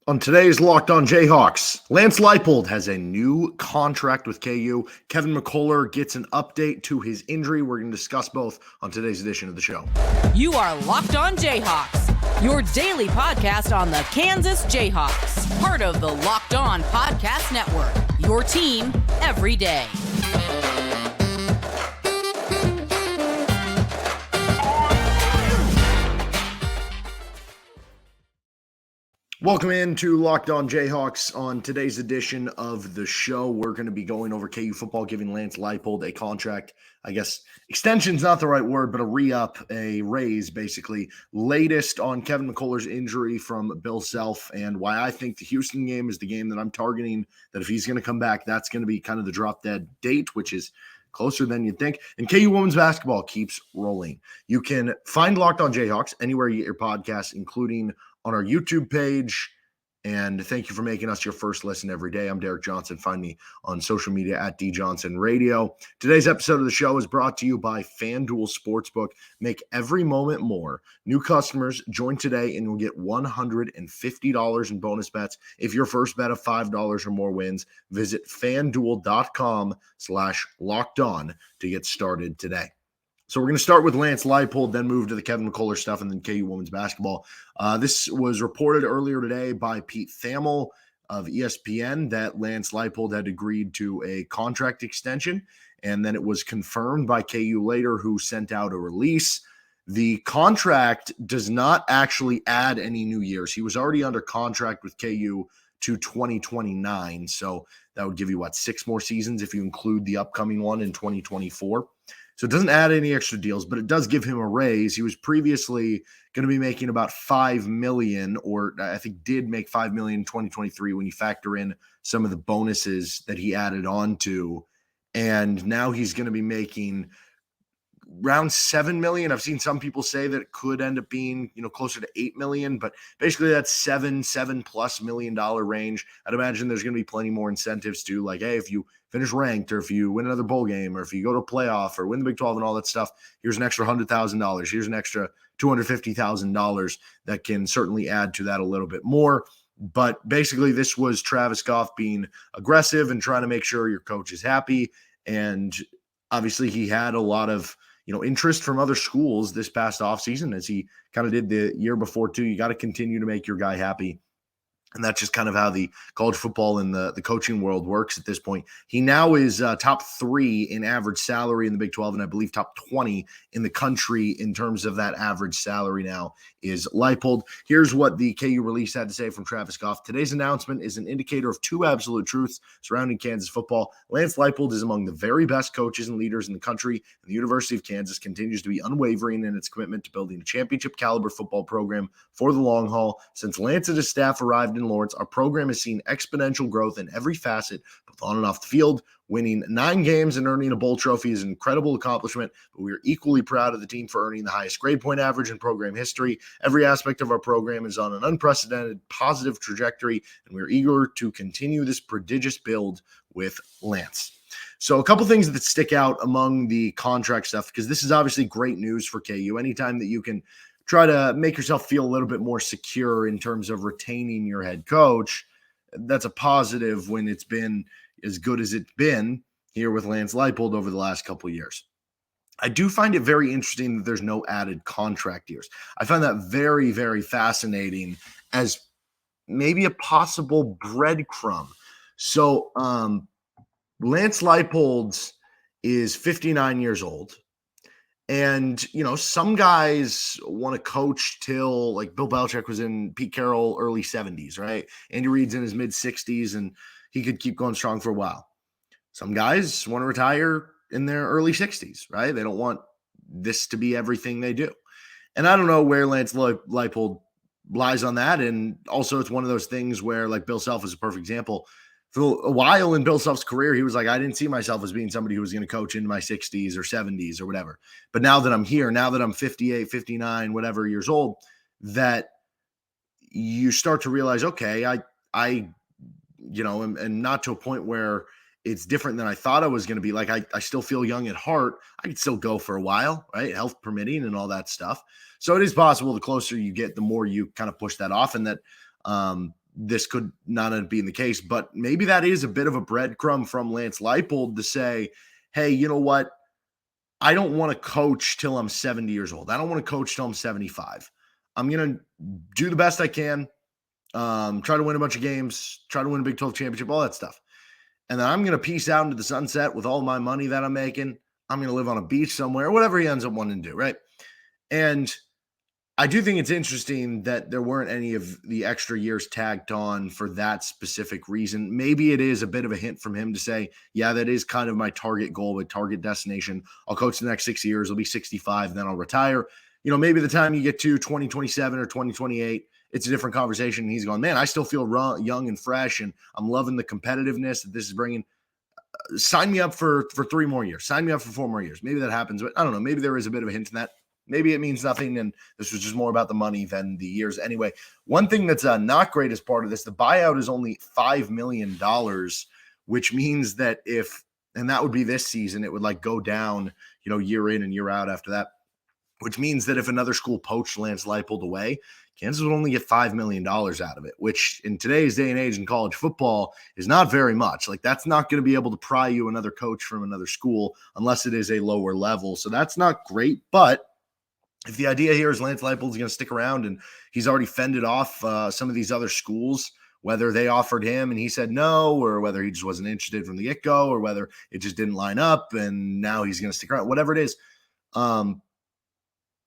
On today's Locked On Jayhawks, Lance Leipold has a new contract with KU. Kevin McCullar gets an update to his injury. We're going to discuss both on today's edition of the show. You are Locked On Jayhawks, your daily podcast on the Kansas Jayhawks, part of the Locked On Podcast Network, your team every day. Welcome into Locked On Jayhawks. On today's edition of the show, we're going to be going over KU football, giving Lance Leipold a contract. I guess extension's not the right word, but a re-up, a raise, basically. Latest on Kevin McCullar's injury from Bill Self and why I think the Houston game is the game that I'm targeting, that if he's going to come back, that's going to be kind of the drop-dead date, which is closer than you'd think. And KU women's basketball keeps rolling. You can find Locked On Jayhawks anywhere you get your podcasts, including on our YouTube page. And thank you for making us your first listen every day. I'm Derek Johnson. Find me on social media at DJohnsonRadio. Today's episode of the show is brought to you by FanDuel Sportsbook. Make every moment more. New customers join today and you'll get $150 in bonus bets if your first bet of $5 or more wins. Visit FanDuel.com/lockedon to get started today. So we're going to start with Lance Leipold, then move to the Kevin McCullar stuff, and then KU women's basketball. This was reported earlier today by Pete Thamel of ESPN that Lance Leipold had agreed to a contract extension, and then it was confirmed by KU later, who sent out a release. The contract does not actually add any new years. He was already under contract with KU to 2029, so that would give you, 6 more seasons if you include the upcoming one in 2024. So it doesn't add any extra deals, but it does give him a raise. He was previously going to be making about $5 million, or I think did make $5 million in 2023 when you factor in some of the bonuses that he added on to. And now he's going to be making around $7 million. I've seen some people say that it could end up being, closer to $8 million, but basically that's $7+ million range. I'd imagine there's going to be plenty more incentives too. Like, hey, if you finish ranked, or if you win another bowl game, or if you go to a playoff or win the Big 12 and all that stuff, here's an extra $100,000. Here's an extra $250,000 that can certainly add to that a little bit more. But basically this was Travis Goff being aggressive and trying to make sure your coach is happy. And obviously he had a lot of interest from other schools this past offseason, as he kind of did the year before too. You got to continue to make your guy happy. And that's just kind of how the college football and the coaching world works at this point. He now is top 3 in average salary in the Big 12, and I believe top 20 in the country in terms of that average salary now is Leipold. Here's what the KU release had to say from Travis Goff. Today's announcement is an indicator of 2 absolute truths surrounding Kansas football. Lance Leipold is among the very best coaches and leaders in the country, and the University of Kansas continues to be unwavering in its commitment to building a championship caliber football program for the long haul. Since Lance and his staff arrived in Lawrence, our program has seen exponential growth in every facet, both on and off the field. Winning 9 games and earning a bowl trophy is an incredible accomplishment, but we are equally proud of the team for earning the highest grade point average in program history. Every aspect of our program is on an unprecedented positive trajectory, and we're eager to continue this prodigious build with Lance. So a couple things that stick out among the contract stuff, because this is obviously great news for KU. Anytime that you can try to make yourself feel a little bit more secure in terms of retaining your head coach, that's a positive when it's been as good as it's been here with Lance Leipold over the last couple of years. I do find it very interesting that there's no added contract years. I find that very, very fascinating as maybe a possible breadcrumb. So Lance Leipold is 59 years old. And, some guys want to coach till, like, Bill Belichick was in Pete Carroll early 70s, right? Andy Reid's in his mid 60s, and he could keep going strong for a while. Some guys want to retire in their early 60s, right? They don't want this to be everything they do. And I don't know where Lance Leipold lies on that. And also it's one of those things where, like, Bill Self is a perfect example. For a while in Bill Self's career, he was like, I didn't see myself as being somebody who was going to coach into my 60s or 70s or whatever. But now that I'm here, now that I'm 58, 59, whatever years old, that you start to realize, okay, I am not to a point where it's different than I thought I was going to be. Like, I still feel young at heart. I could still go for a while, right? Health permitting and all that stuff. So it is possible the closer you get, the more you kind of push that off. And that this could not end up being the case, but maybe that is a bit of a breadcrumb from Lance Leipold to say, hey, you know what? I don't want to coach till I'm 70 years old. I don't want to coach till I'm 75. I'm going to do the best I can, try to win a bunch of games, try to win a Big 12 championship, all that stuff. And then I'm going to peace out into the sunset with all my money that I'm making. I'm going to live on a beach somewhere, whatever he ends up wanting to do, right? And I do think it's interesting that there weren't any of the extra years tagged on for that specific reason. Maybe it is a bit of a hint from him to say, yeah, that is kind of my target goal, my target destination. I'll coach the next 6 years. I'll be 65, then I'll retire. You know, maybe the time you get to 2027 or 2028, it's a different conversation. And he's going, man, I still feel young and fresh, and I'm loving the competitiveness that this is bringing. Sign me up for 3 more years. Sign me up for 4 more years. Maybe that happens, but I don't know. Maybe there is a bit of a hint in that. Maybe it means nothing, and this was just more about the money than the years. Anyway, one thing that's not great as part of this, the buyout is only $5 million, which means that and that would be this season, it would like go down, you know, year in and year out after that, which means that if another school poached Lance Leipold away, Kansas would only get $5 million out of it, which in today's day and age in college football is not very much. Like, that's not going to be able to pry you another coach from another school unless it is a lower level. So that's not great, but if the idea here is Lance Leipold is going to stick around and he's already fended off some of these other schools, whether they offered him and he said no, or whether he just wasn't interested from the get-go, or whether it just didn't line up and now he's going to stick around, whatever it is.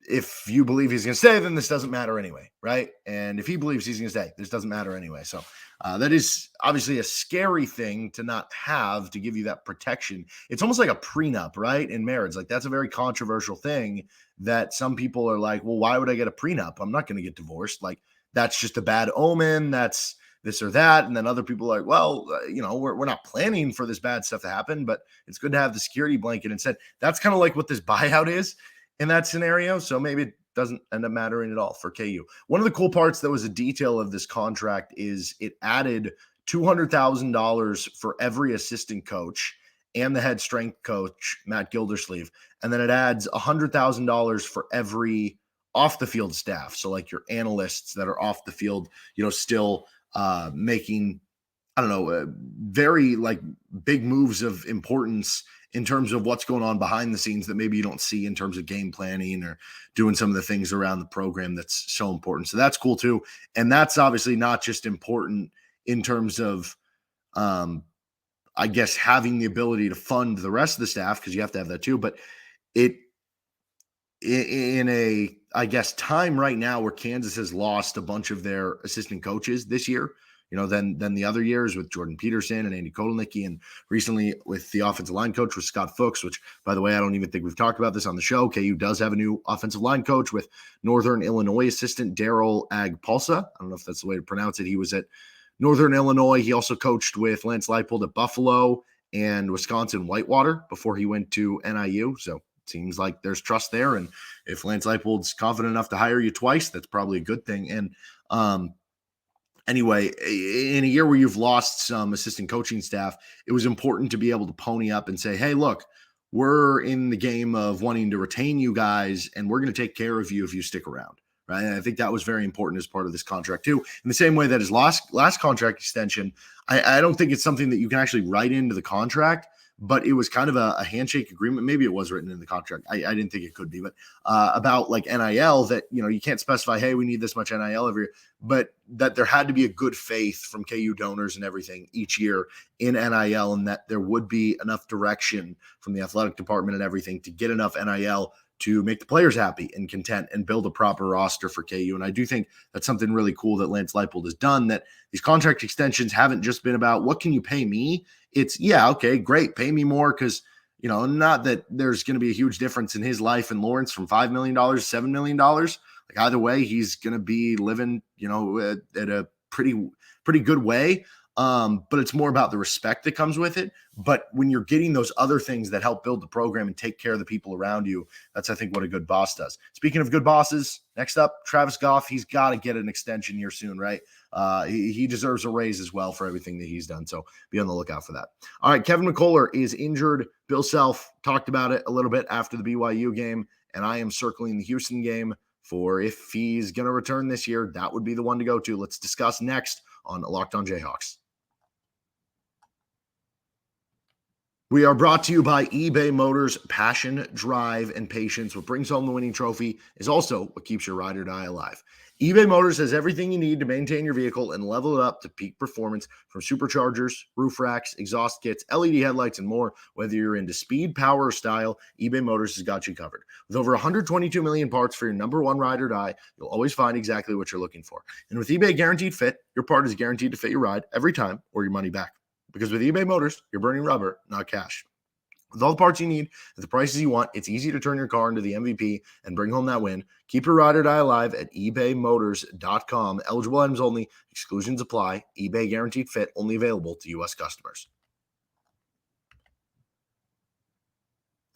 If you believe he's going to stay, then this doesn't matter anyway, right? And if he believes he's going to stay, this doesn't matter anyway. So that is obviously a scary thing to not have, to give you that protection. It's almost like a prenup, right? In marriage, like that's a very controversial thing that some people are like, well, why would I get a prenup? I'm not going to get divorced. Like, that's just a bad omen. That's this or that. And then other people are like, well, you know, we're not planning for this bad stuff to happen, but it's good to have the security blanket. Instead, that's kind of like what this buyout is in that scenario. So maybe it doesn't end up mattering at all for KU. One of the cool parts that was a detail of this contract is it added $200,000 for every assistant coach and the head strength coach, Matt Gildersleeve. And then it adds $100,000 for every off the field staff. So like your analysts that are off the field, you know, still making, I don't know, very like big moves of importance in terms of what's going on behind the scenes that maybe you don't see in terms of game planning or doing some of the things around the program that's so important. So that's cool too. And that's obviously not just important in terms of, I guess, having the ability to fund the rest of the staff, because you have to have that too. But it, in a, I guess, time right now where Kansas has lost a bunch of their assistant coaches this year, you know, than the other years with Jordan Peterson and Andy Kotelnicki, and recently with the offensive line coach with Scott Fuchs, which, by the way, I don't even think we've talked about this on the show. KU does have a new offensive line coach with Northern Illinois assistant Daryl Agpulsa. I don't know if that's the way to pronounce it. He was at Northern Illinois. He also coached with Lance Leipold at Buffalo and Wisconsin Whitewater before he went to NIU. So it seems like there's trust there. And if Lance Leipold's confident enough to hire you twice, that's probably a good thing. And anyway, in a year where you've lost some assistant coaching staff, it was important to be able to pony up and say, hey, look, we're in the game of wanting to retain you guys, and we're going to take care of you if you stick around. Right. And I think that was very important as part of this contract too. In the same way that his last contract extension, I don't think it's something that you can actually write into the contract, but it was kind of a handshake agreement. Maybe it was written in the contract. I didn't think it could be, but about like NIL, that, you know, you can't specify, hey, we need this much NIL every year, but that there had to be a good faith from KU donors and everything each year in NIL, and that there would be enough direction from the athletic department and everything to get enough NIL to make the players happy and content and build a proper roster for KU. And I do think that's something really cool that Lance Leipold has done, that these contract extensions haven't just been about what can you pay me? It's, yeah, okay, great, pay me more, because, you know, not that there's going to be a huge difference in his life and Lawrence from $5 million to $7 million. Like, either way, he's going to be living, you know, at a pretty good way. But it's more about the respect that comes with it. But when you're getting those other things that help build the program and take care of the people around you, that's, I think, what a good boss does. Speaking of good bosses, next up, Travis Goff. He's got to get an extension here soon, right? He deserves a raise as well for everything that he's done. So be on the lookout for that. All right, Kevin McCullar is injured. Bill Self talked about it a little bit after the BYU game, and I am circling the Houston game for if he's going to return this year. That would be the one to go to. Let's discuss next on Locked On Jayhawks. We are brought to you by eBay Motors. Passion, drive, and patience. What brings home the winning trophy is also what keeps your ride or die alive. eBay Motors has everything you need to maintain your vehicle and level it up to peak performance, from superchargers, roof racks, exhaust kits, LED headlights, and more. Whether you're into speed, power, or style, eBay Motors has got you covered. With over 122 million parts for your number one ride or die, you'll always find exactly what you're looking for. And with eBay Guaranteed Fit, your part is guaranteed to fit your ride every time or your money back. Because with eBay Motors, you're burning rubber, not cash. With all the parts you need at the prices you want, it's easy to turn your car into the MVP and bring home that win. Keep your ride or die alive at ebaymotors.com. Eligible items only. Exclusions apply. eBay Guaranteed Fit only available to U.S. customers.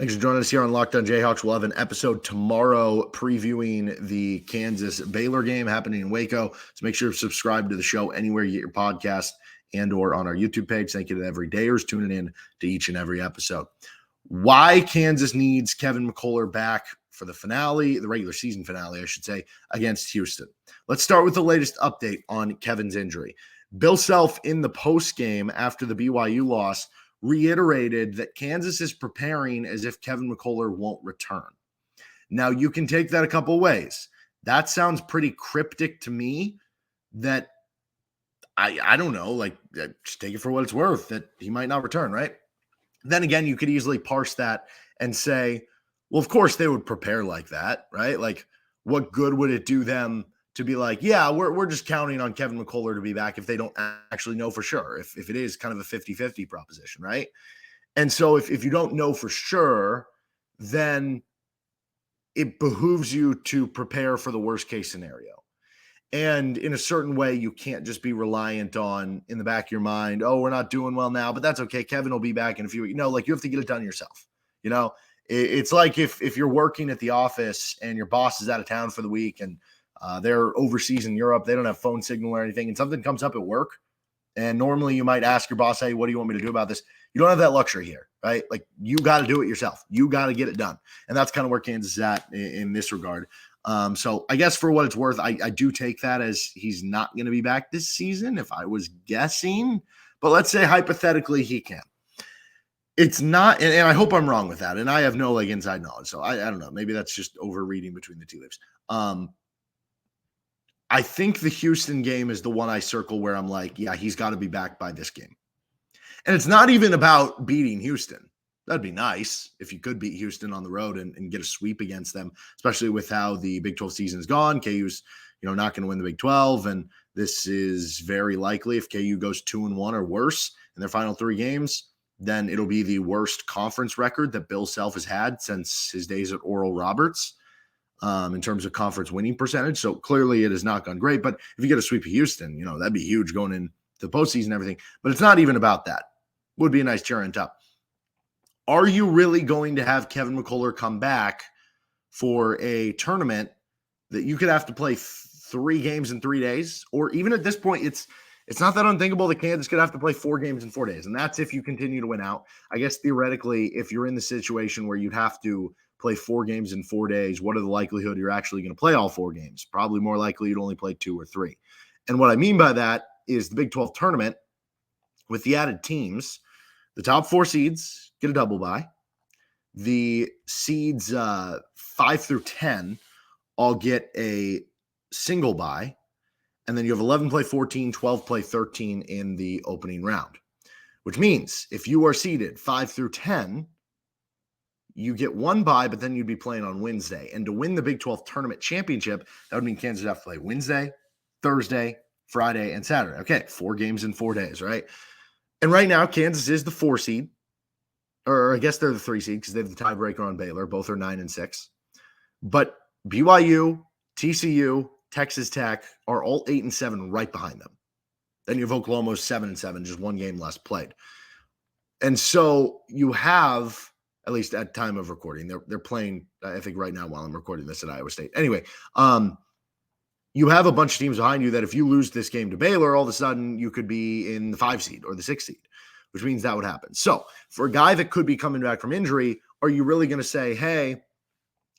Thanks for joining us here on Locked On Jayhawks. We'll have an episode tomorrow previewing the Kansas-Baylor game happening in Waco. So make sure to subscribe to the show anywhere you get your podcast and or on our YouTube page. Thank you to every dayers tuning in to each and every episode. Why Kansas needs Kevin McCullar back for the finale, the regular season finale, I should say, against Houston. Let's start with the latest update on Kevin's injury. Bill Self, in the postgame after the BYU loss, reiterated that Kansas is preparing as if Kevin McCullar won't return. Now, you can take that a couple ways. That sounds pretty cryptic to me, that I don't know, like, just take it for what it's worth, that he might not return, right? Then again, you could easily parse that and say, well, of course they would prepare like that, right? Like, what good would it do them to be like, yeah, we're just counting on Kevin McCullar to be back if they don't actually know for sure, if it is kind of a 50-50 proposition, right? And so if you don't know for sure, then it behooves you to prepare for the worst case scenario. And in a certain way, you can't just be reliant on, in the back of your mind, oh, we're not doing well now, but that's okay. Kevin will be back in a few weeks. No, like, you have to get it done yourself. You know, it's like if you're working at the office and your boss is out of town for the week and they're overseas in Europe, they don't have phone signal or anything, and something comes up at work. And normally you might ask your boss, hey, what do you want me to do about this? You don't have that luxury here, right? Like, you got to do it yourself. You got to get it done. And that's kind of where Kansas is at in this regard. So I guess for what it's worth, I do take that as he's not going to be back this season if I was guessing, but let's say hypothetically he can. It's not, and I hope I'm wrong with that, and I have no like inside knowledge, so I don't know. Maybe that's just overreading between the tea leaves. I think the Houston game is the one I circle where I'm like, yeah, he's got to be back by this game. And it's not even about beating Houston. That'd be nice if you could beat Houston on the road and get a sweep against them, especially with how the Big 12 season is gone. KU's, not going to win the Big 12, and this is very likely if KU goes 2-1 or worse in their final three games, then it'll be the worst conference record that Bill Self has had since his days at Oral Roberts in terms of conference winning percentage. So clearly it has not gone great, but if you get a sweep of Houston, that'd be huge going into the postseason and everything. But it's not even about that. Would be a nice cherry on top. Are you really going to have Kevin McCullar come back for a tournament that you could have to play 3 games in 3 days? Or even at this point, it's not that unthinkable that Kansas could have to play 4 games in 4 days. And that's if you continue to win out. I guess theoretically, if you're in the situation where you'd have to play 4 games in 4 days, what are the likelihood you're actually going to play all 4 games? Probably more likely you'd only play 2 or 3. And what I mean by that is the Big 12 tournament with the added teams, the top 4 seeds get a double bye. The seeds 5 through 10 all get a single bye. And then you have 11 play 14, 12 play 13 in the opening round, which means if you are seeded 5 through 10, you get 1 bye, but then you'd be playing on Wednesday. And to win the Big 12 tournament championship, that would mean Kansas would have to play Wednesday, Thursday, Friday, and Saturday. Okay, 4 games in 4 days, right? And right now, Kansas is the 4 seed. Or I guess they're the 3 seed because they have the tiebreaker on Baylor. Both are 9-6. But BYU, TCU, Texas Tech are all 8-7 right behind them. Then you have Oklahoma's 7-7, just 1 game less played. And so you have, at least at time of recording, they're playing, I think right now while I'm recording this at Iowa State. Anyway, you have a bunch of teams behind you that if you lose this game to Baylor, all of a sudden you could be in the 5 seed or the 6 seed, which means that would happen. So for a guy that could be coming back from injury, are you really going to say, hey,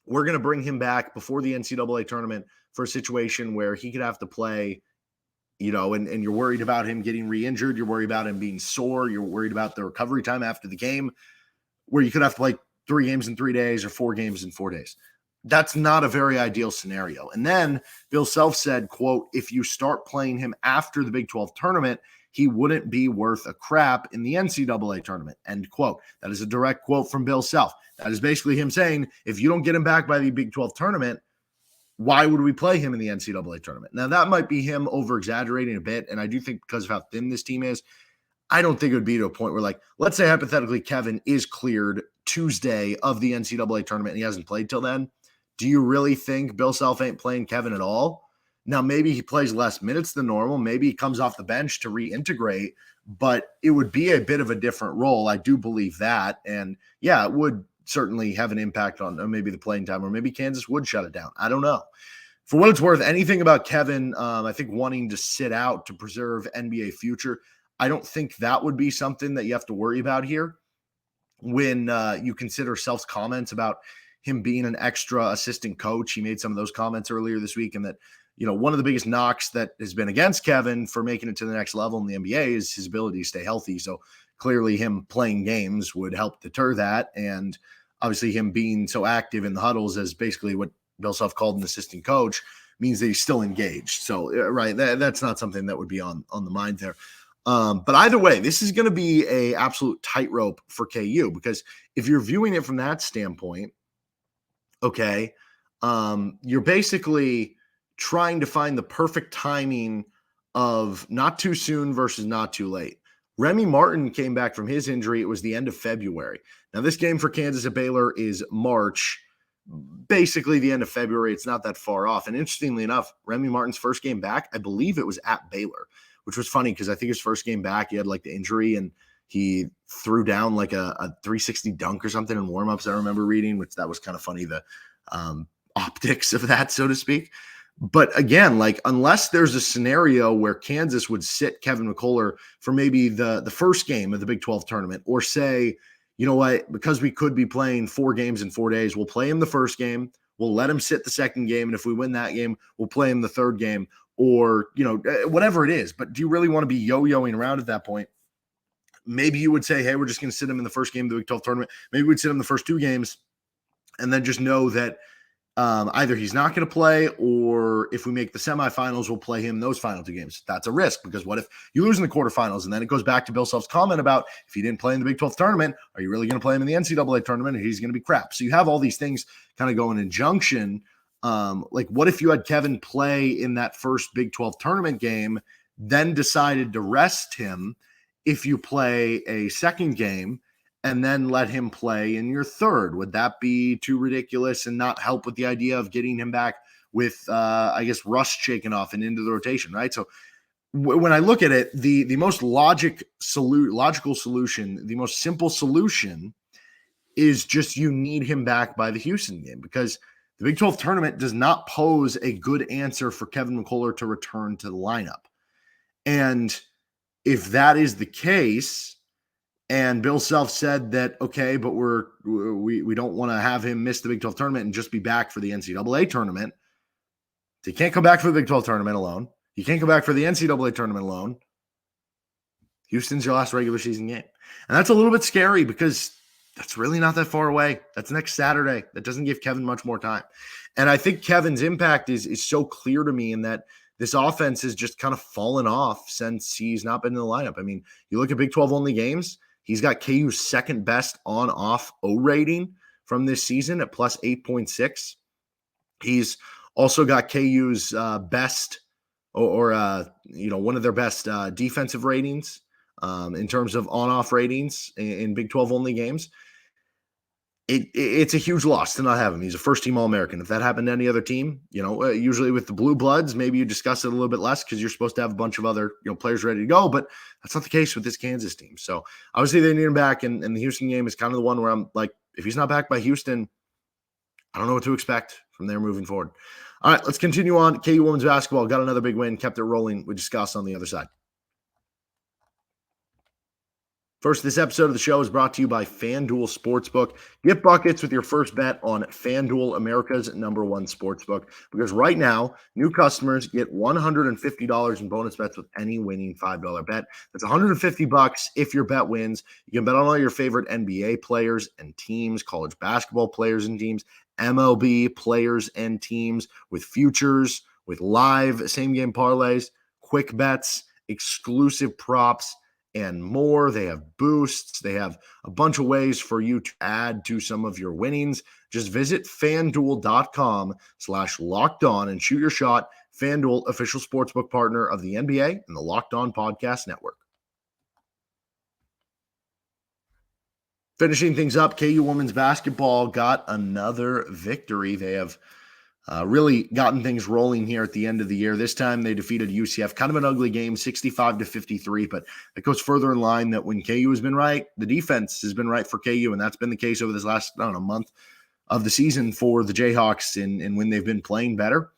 we're going to bring him back before the NCAA tournament for a situation where he could have to play and you're worried about him getting re-injured. You're worried about him being sore. You're worried about the recovery time after the game, where you could have to play 3 games in 3 days or 4 games in 4 days. That's not a very ideal scenario. And then Bill Self said, quote, if you start playing him after the Big 12 tournament, he wouldn't be worth a crap in the NCAA tournament, end quote. That is a direct quote from Bill Self. That is basically him saying, if you don't get him back by the Big 12 tournament, why would we play him in the NCAA tournament? Now, that might be him over-exaggerating a bit, and I do think because of how thin this team is, I don't think it would be to a point where, like, let's say hypothetically Kevin is cleared Tuesday of the NCAA tournament and he hasn't played till then. Do you really think Bill Self ain't playing Kevin at all? Now, maybe he plays less minutes than normal. Maybe he comes off the bench to reintegrate, but it would be a bit of a different role. I do believe that. And yeah, it would certainly have an impact on maybe the playing time, or maybe Kansas would shut it down. I don't know. For what it's worth, anything about Kevin, I think wanting to sit out to preserve NBA future, I don't think that would be something that you have to worry about here when you consider Self's comments about him being an extra assistant coach. He made some of those comments earlier this week, and that, one of the biggest knocks that has been against Kevin for making it to the next level in the NBA is his ability to stay healthy. So clearly him playing games would help deter that. And obviously him being so active in the huddles as basically what Bill Self called an assistant coach means that he's still engaged. So, right, that's not something that would be on the mind there. But either way, this is going to be a absolute tightrope for KU, because if you're viewing it from that standpoint, okay, you're basically trying to find the perfect timing of not too soon versus not too late. Remy Martin came back from his injury. It was the end of February. Now, this game for Kansas at Baylor is March, basically the end of February. It's not that far off. And interestingly enough, Remy Martin's first game back, I believe it was at Baylor, which was funny because I think his first game back, he had like the injury and he threw down like a 360 dunk or something in warmups. I remember reading, which that was kind of funny, the optics of that, so to speak. But again, like, unless there's a scenario where Kansas would sit Kevin McCullar for maybe the first game of the Big 12 tournament, or say, you know what, because we could be playing 4 games in 4 days, we'll play him the first game, we'll let him sit the second game, and if we win that game, we'll play him the third game, or, whatever it is. But do you really want to be yo-yoing around at that point? Maybe you would say, hey, we're just going to sit him in the first game of the Big 12 tournament. Maybe we'd sit him the first 2 games and then just know that either he's not going to play, or if we make the semifinals, we'll play him those final 2 games. That's a risk, because what if you lose in the quarterfinals? And then it goes back to Bill Self's comment about, if he didn't play in the Big 12 tournament, are you really going to play him in the NCAA tournament, and he's going to be crap? So you have all these things kind of going in junction. Like, what if you had Kevin play in that first Big 12 tournament game, then decided to rest him if you play a second game, and then let him play in your third? Would that be too ridiculous and not help with the idea of getting him back with, rust shaken off and into the rotation, right? So when I look at it, the most logical solution, the most simple solution is just you need him back by the Houston game, because the Big 12 tournament does not pose a good answer for Kevin McCullar to return to the lineup. And if that is the case, and Bill Self said that, okay, but we don't want to have him miss the Big 12 tournament and just be back for the NCAA tournament. So he can't come back for the Big 12 tournament alone. He can't come back for the NCAA tournament alone. Houston's your last regular season game. And that's a little bit scary, because that's really not that far away. That's next Saturday. That doesn't give Kevin much more time. And I think Kevin's impact is so clear to me, in that this offense has just kind of fallen off since he's not been in the lineup. I mean, you look at Big 12 only games, he's got KU's second best on-off O rating from this season at plus 8.6. He's also got KU's best, or one of their best defensive ratings in terms of on-off ratings in Big 12 only games. It's a huge loss to not have him. He's a first-team All-American. If that happened to any other team, usually with the Blue Bloods, maybe you discuss it a little bit less because you're supposed to have a bunch of other players ready to go, but that's not the case with this Kansas team. So obviously they need him back, and the Houston game is kind of the one where I'm like, if he's not back by Houston, I don't know what to expect from there moving forward. All right, let's continue on. KU women's basketball got another big win, kept it rolling. We discuss on the other side. First, this episode of the show is brought to you by FanDuel Sportsbook. Get buckets with your first bet on FanDuel, America's #1 sportsbook. Because right now, new customers get $150 in bonus bets with any winning $5 bet. That's $150 if your bet wins. You can bet on all your favorite NBA players and teams, college basketball players and teams, MLB players and teams, with futures, with live same-game parlays, quick bets, exclusive props, and more. They have boosts. They have a bunch of ways for you to add to some of your winnings. Just visit FanDuel.com/lockedon and shoot your shot. FanDuel, official sportsbook partner of the NBA and the Locked On Podcast Network. Finishing things up, KU women's basketball got another victory. They have really gotten things rolling here at the end of the year. This time they defeated UCF. Kind of an ugly game, 65-53, but it goes further in line that when KU has been right, the defense has been right for KU, and that's been the case over this last, month of the season for the Jayhawks and when they've been playing better.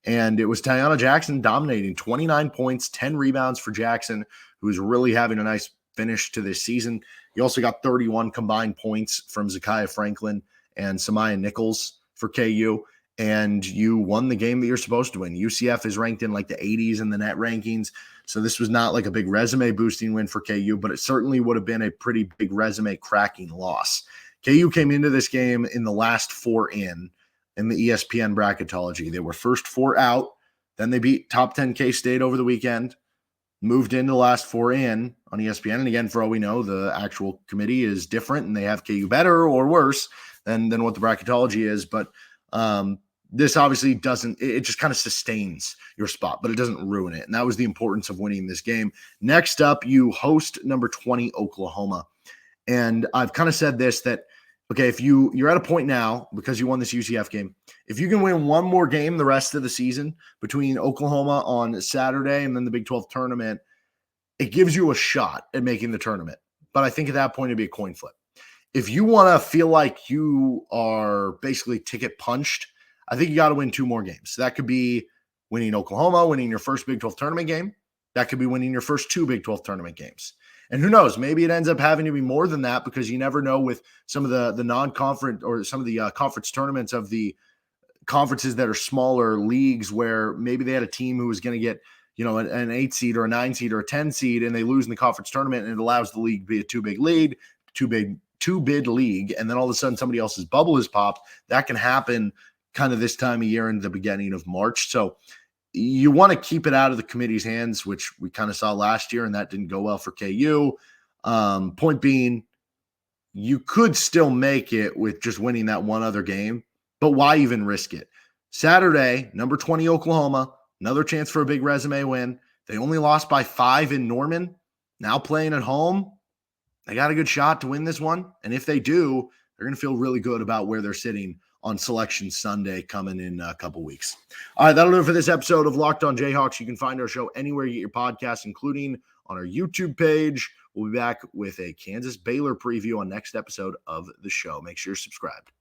And it was Tiana Jackson dominating, 29 points, 10 rebounds for Jackson, who's really having a nice finish to this season. You also got 31 combined points from Zakiya Franklin and Samaya Nichols for KU. And you won the game that you're supposed to win. UCF is ranked in like the 80s in the net rankings. So this was not like a big resume boosting win for KU, but it certainly would have been a pretty big resume cracking loss. KU came into this game in the last four in the ESPN bracketology. They were first four out. Then they beat top 10 K-State over the weekend, moved into the last four in on ESPN. And again, for all we know, the actual committee is different and they have KU better or worse than what the bracketology is. But this obviously doesn't, it just kind of sustains your spot, but it doesn't ruin it. And that was the importance of winning this game. Next up, you host number 20, Oklahoma. And I've kind of said this, that, okay, if you're at a point now because you won this UCF game, if you can win one more game the rest of the season between Oklahoma on Saturday and then the Big 12 tournament, it gives you a shot at making the tournament. But I think at that point, it'd be a coin flip. If you want to feel like you are basically ticket punched, I think you got to win two more games. So that could be winning Oklahoma, winning your first Big 12 tournament game. That could be winning your first two Big 12 tournament games. And who knows, maybe it ends up having to be more than that because you never know with some of the non-conference or some of the conference tournaments of the conferences that are smaller leagues where maybe they had a team who was going to get, an 8 seed or a 9 seed or a 10 seed and they lose in the conference tournament and it allows the league to be a two-bid league, and then all of a sudden somebody else's bubble is popped. That can happen kind of this time of year in the beginning of March. So you want to keep it out of the committee's hands, which we kind of saw last year, and that didn't go well for KU. Point being, you could still make it with just winning that one other game, but why even risk it? Saturday, number 20 Oklahoma, another chance for a big resume win. They only lost by 5 in Norman. Now playing at home, they got a good shot to win this one. And if they do, they're going to feel really good about where they're sitting on Selection Sunday coming in a couple weeks. All right, that'll do it for this episode of Locked On Jayhawks. You can find our show anywhere you get your podcasts, including on our YouTube page. We'll be back with a Kansas Baylor preview on next episode of the show. Make sure you're subscribed.